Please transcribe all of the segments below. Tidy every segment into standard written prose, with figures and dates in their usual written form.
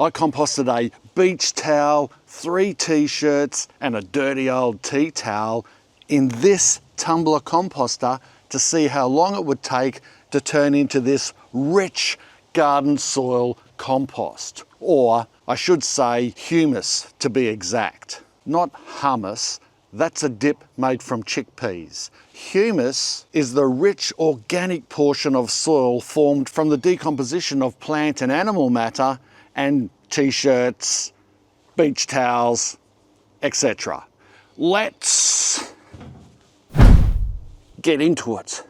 I composted a beach towel, 3 t-shirts and a dirty old tea towel in this tumbler composter to see how long it would take to turn into this rich garden soil compost. Or I should say humus to be exact. Not hummus, that's a dip made from chickpeas. Humus is the rich organic portion of soil formed from the decomposition of plant and animal matter and t-shirts, beach towels, etc. Let's get into it.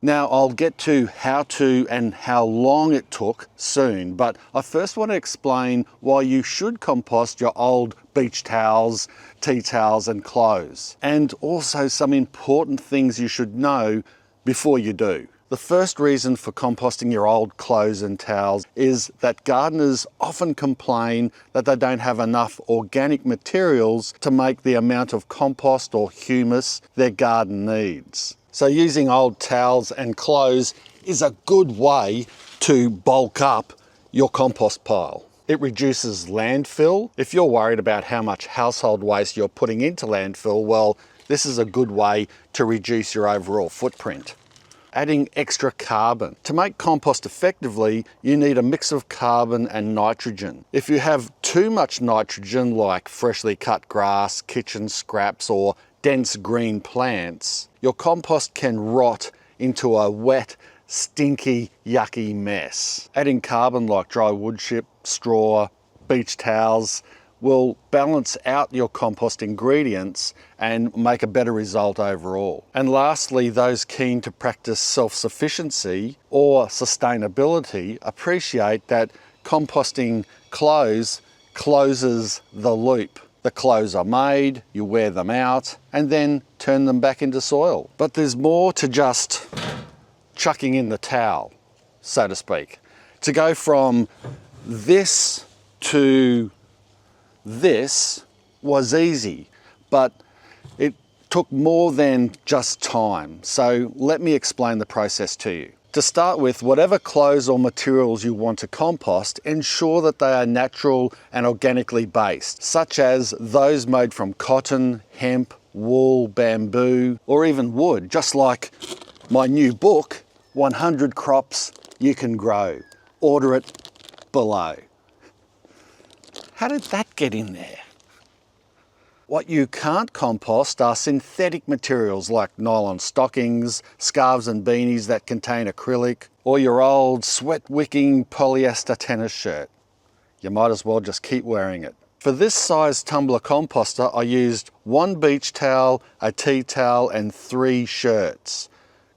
Now I'll get to how to and how long it took soon, but I first want to explain why you should compost your old beach towels, tea towels and clothes, and also some important things you should know before you do. The first reason for composting your old clothes and towels is that gardeners often complain that they don't have enough organic materials to make the amount of compost or humus their garden needs. So using old towels and clothes is a good way to bulk up your compost pile. It reduces landfill. If you're worried about how much household waste you're putting into landfill, well, this is a good way to reduce your overall footprint. Adding extra carbon. To make compost effectively, you need a mix of carbon and nitrogen. If you have too much nitrogen, like freshly cut grass, kitchen scraps, or dense green plants, your compost can rot into a wet, stinky, yucky mess. Adding carbon like dry wood chip, straw, beach towels will balance out your compost ingredients and make a better result overall. And lastly, those keen to practice self-sufficiency or sustainability appreciate that composting clothes closes the loop. The clothes are made, you wear them out, and then turn them back into soil. But there's more to just chucking in the towel, so to speak. To go from this to this was easy, but it took more than just time. So let me explain the process to you. To start with, whatever clothes or materials you want to compost, ensure that they are natural and organically based, such as those made from cotton, hemp, wool, bamboo, or even wood, just like my new book, 100 Crops You Can Grow. Order it below. How did that get in there? What you can't compost are synthetic materials like nylon stockings, scarves and beanies that contain acrylic, or your old sweat-wicking polyester tennis shirt. You might as well just keep wearing it. For this size tumbler composter, I used 1 beach towel, a tea towel, and 3 shirts.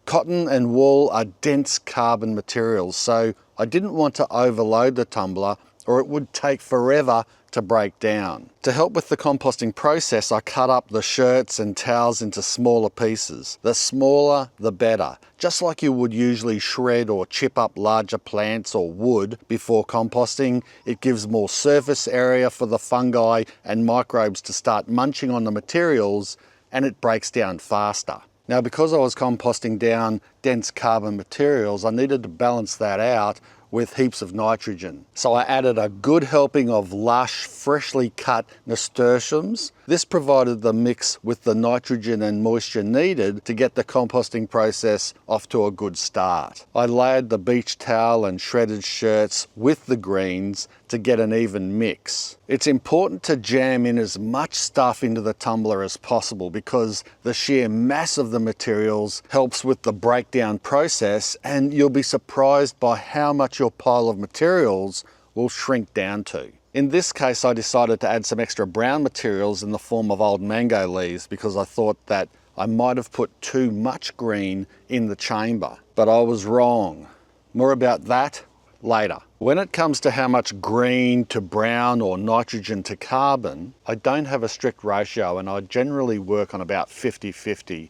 Cotton and wool are dense carbon materials, so I didn't want to overload the tumbler or it would take forever to break down. To help with the composting process, I cut up the shirts and towels into smaller pieces. The smaller, the better. Just like you would usually shred or chip up larger plants or wood before composting, it gives more surface area for the fungi and microbes to start munching on the materials, and it breaks down faster. Now, because I was composting down dense carbon materials, I needed to balance that out with heaps of nitrogen. So I added a good helping of lush, freshly cut nasturtiums. This provided the mix with the nitrogen and moisture needed to get the composting process off to a good start. I layered the beach towel and shredded shirts with the greens to get an even mix. It's important to jam in as much stuff into the tumbler as possible because the sheer mass of the materials helps with the breakdown process, and you'll be surprised by how much your pile of materials will shrink down to. In this case, I decided to add some extra brown materials in the form of old mango leaves because I thought that I might have put too much green in the chamber, but I was wrong. More about that later. When it comes to how much green to brown or nitrogen to carbon, I don't have a strict ratio and I generally work on about 50-50.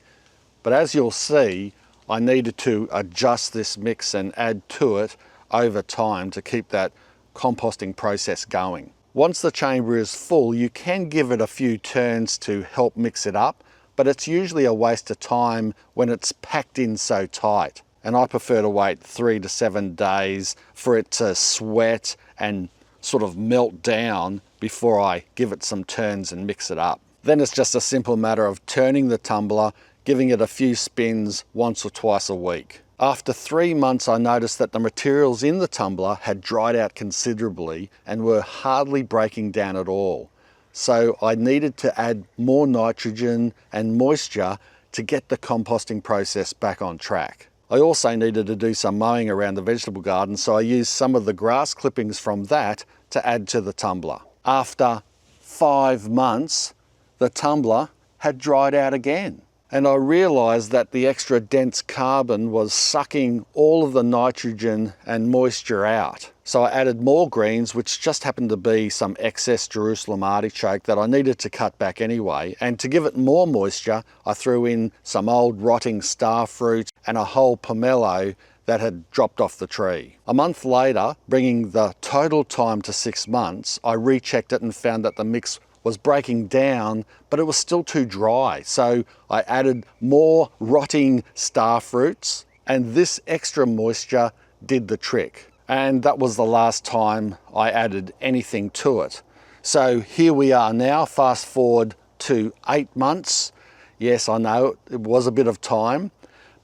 But as you'll see, I needed to adjust this mix and add to it over time to keep that composting process going. Once the chamber is full, you can give it a few turns to help mix it up, but it's usually a waste of time when it's packed in so tight. And I prefer to wait 3 to 7 days for it to sweat and sort of melt down before I give it some turns and mix it up. Then it's just a simple matter of turning the tumbler, giving it a few spins once or twice a week. After 3 months, I noticed that the materials in the tumbler had dried out considerably and were hardly breaking down at all. So I needed to add more nitrogen and moisture to get the composting process back on track. I also needed to do some mowing around the vegetable garden, so I used some of the grass clippings from that to add to the tumbler. After 5 months, the tumbler had dried out again. And I realised that the extra dense carbon was sucking all of the nitrogen and moisture out. So I added more greens, which just happened to be some excess Jerusalem artichoke that I needed to cut back anyway. And to give it more moisture, I threw in some old rotting star fruit and a whole pomelo that had dropped off the tree. A month later, bringing the total time to 6 months, I rechecked it and found that the mix was breaking down, but it was still too dry. So I added more rotting star fruits, and this extra moisture did the trick. And that was the last time I added anything to it. So here we are now, fast forward to 8 months. Yes, I know it was a bit of time,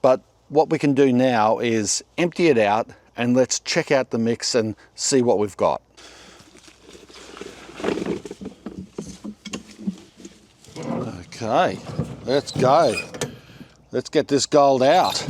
but what we can do now is empty it out and let's check out the mix and see what we've got. Okay, let's go. Let's get this gold out.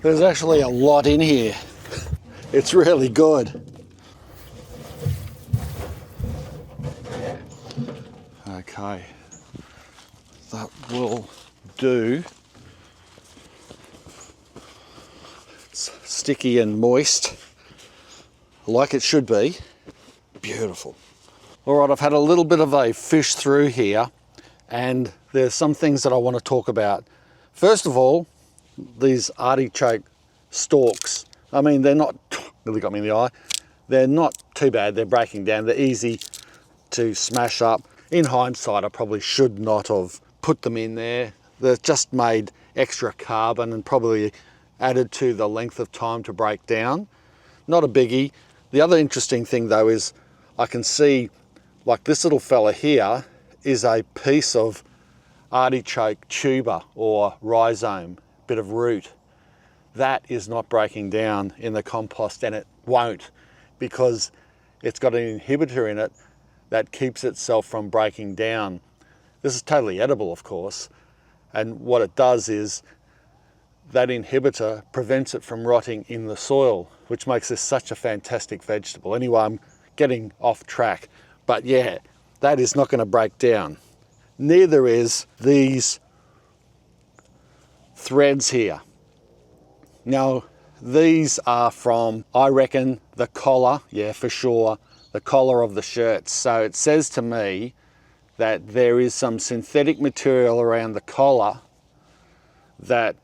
There's actually a lot in here. It's really good. Okay, that will do. It's sticky and moist, like it should be. Beautiful. All right, I've had a little bit of a fish through here, and there's some things that I want to talk about. First of all, these artichoke stalks. I mean, they're not, really got me in the eye, they're not too bad, they're breaking down, they're easy to smash up. In hindsight, I probably should not have put them in there. They've just made extra carbon and probably added to the length of time to break down. Not a biggie. The other interesting thing though is I can see, like this little fella here is a piece of artichoke tuber or rhizome, bit of root. That is not breaking down in the compost, and it won't, because it's got an inhibitor in it that keeps itself from breaking down. This is totally edible, of course, and what it does is that inhibitor prevents it from rotting in the soil, which makes this such a fantastic vegetable. Anyway, I'm getting off track, but yeah, that is not going to break down. Neither is these threads here. Now, these are from, I reckon, the collar, yeah, for sure, the collar of the shirts. So it says to me that there is some synthetic material around the collar that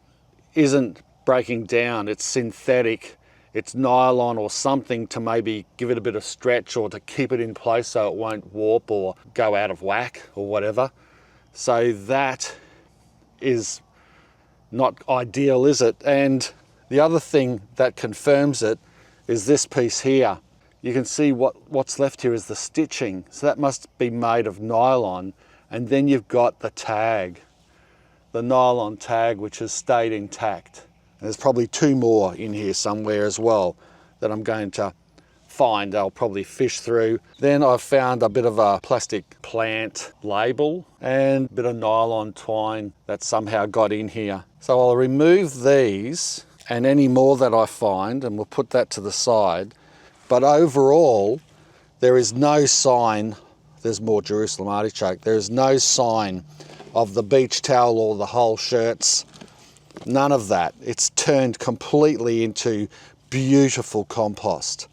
isn't breaking down. It's synthetic, it's nylon or something to maybe give it a bit of stretch or to keep it in place so it won't warp or go out of whack or whatever. So that is not ideal, is it? And the other thing that confirms it is this piece here. You can see what's left here is the stitching. So that must be made of nylon. And then you've got the tag, the nylon tag, which has stayed intact. And there's probably 2 more in here somewhere as well that I'm going to find. I'll probably fish through. Then I've found a bit of a plastic plant label and a bit of nylon twine that somehow got in here. So I'll remove these and any more that I find, and we'll put that to the side. But overall, there is no sign, there's more Jerusalem artichoke, there is no sign of the beach towel or the whole shirts, none of that. It's turned completely into beautiful compost.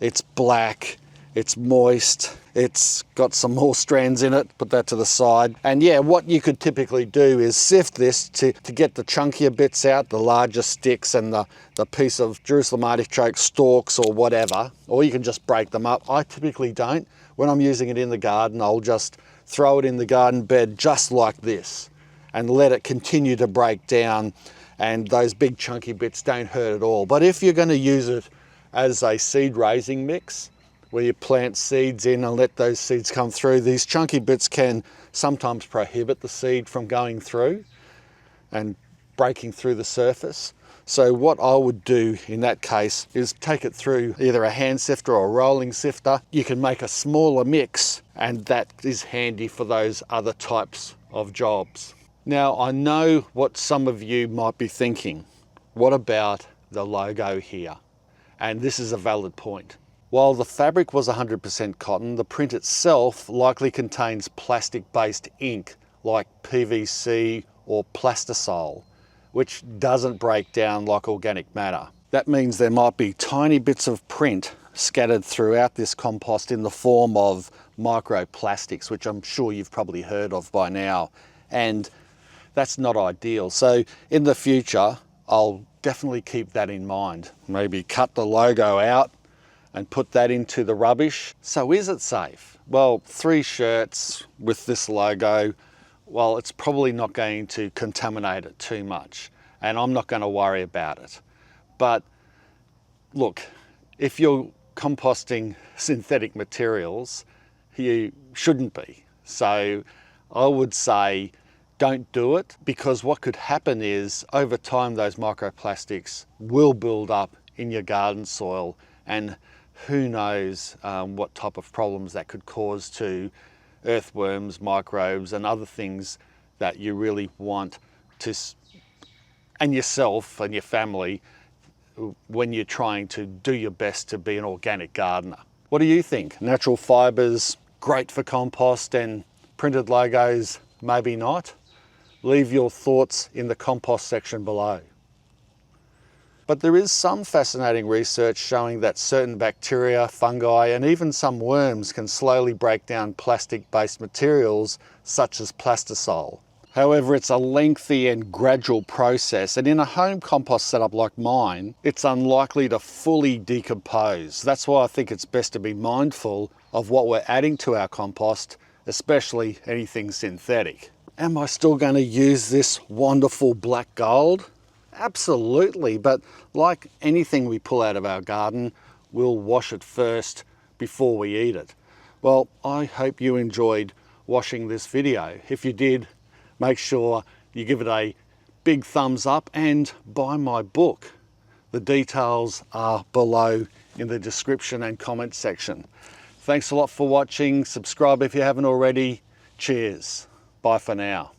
It's black, it's moist, it's got some more strands in it, put that to the side. And yeah, what you could typically do is sift this to get the chunkier bits out, the larger sticks and the piece of Jerusalem artichoke stalks or whatever, or you can just break them up. I typically don't. When I'm using it in the garden, I'll just throw it in the garden bed just like this and let it continue to break down, and those big chunky bits don't hurt at all. But if you're going to use it as a seed raising mix, where you plant seeds in and let those seeds come through, these chunky bits can sometimes prohibit the seed from going through and breaking through the surface. So what I would do in that case is take it through either a hand sifter or a rolling sifter. You can make a smaller mix, and that is handy for those other types of jobs. Now, I know what some of you might be thinking. What about the logo here? And this is a valid point. While the fabric was 100% cotton, the print itself likely contains plastic-based ink like PVC or plastisol, which doesn't break down like organic matter. That means there might be tiny bits of print scattered throughout this compost in the form of microplastics, which I'm sure you've probably heard of by now, and that's not ideal. So in the future, I'll definitely keep that in mind. Maybe cut the logo out and put that into the rubbish. So is it safe? Well, 3 shirts with this logo, well, it's probably not going to contaminate it too much, and I'm not going to worry about it. But look, if you're composting synthetic materials, you shouldn't be. So I would say don't do it, because what could happen is over time those microplastics will build up in your garden soil, and who knows what type of problems that could cause to earthworms, microbes and other things that you really want to, and yourself and your family, when you're trying to do your best to be an organic gardener. What do you think? Natural fibres, great for compost, and printed logos, maybe not? Leave your thoughts in the compost section below. But there is some fascinating research showing that certain bacteria, fungi, and even some worms can slowly break down plastic-based materials such as plastisol. However, it's a lengthy and gradual process, and in a home compost setup like mine, it's unlikely to fully decompose. That's why I think it's best to be mindful of what we're adding to our compost, especially anything synthetic. Am I still going to use this wonderful black gold? Absolutely, but like anything we pull out of our garden, we'll wash it first before we eat it. Well, I hope you enjoyed watching this video. If you did, make sure you give it a big thumbs up and buy my book. The details are below in the description and comment section. Thanks a lot for watching. Subscribe if you haven't already. Cheers. Bye for now.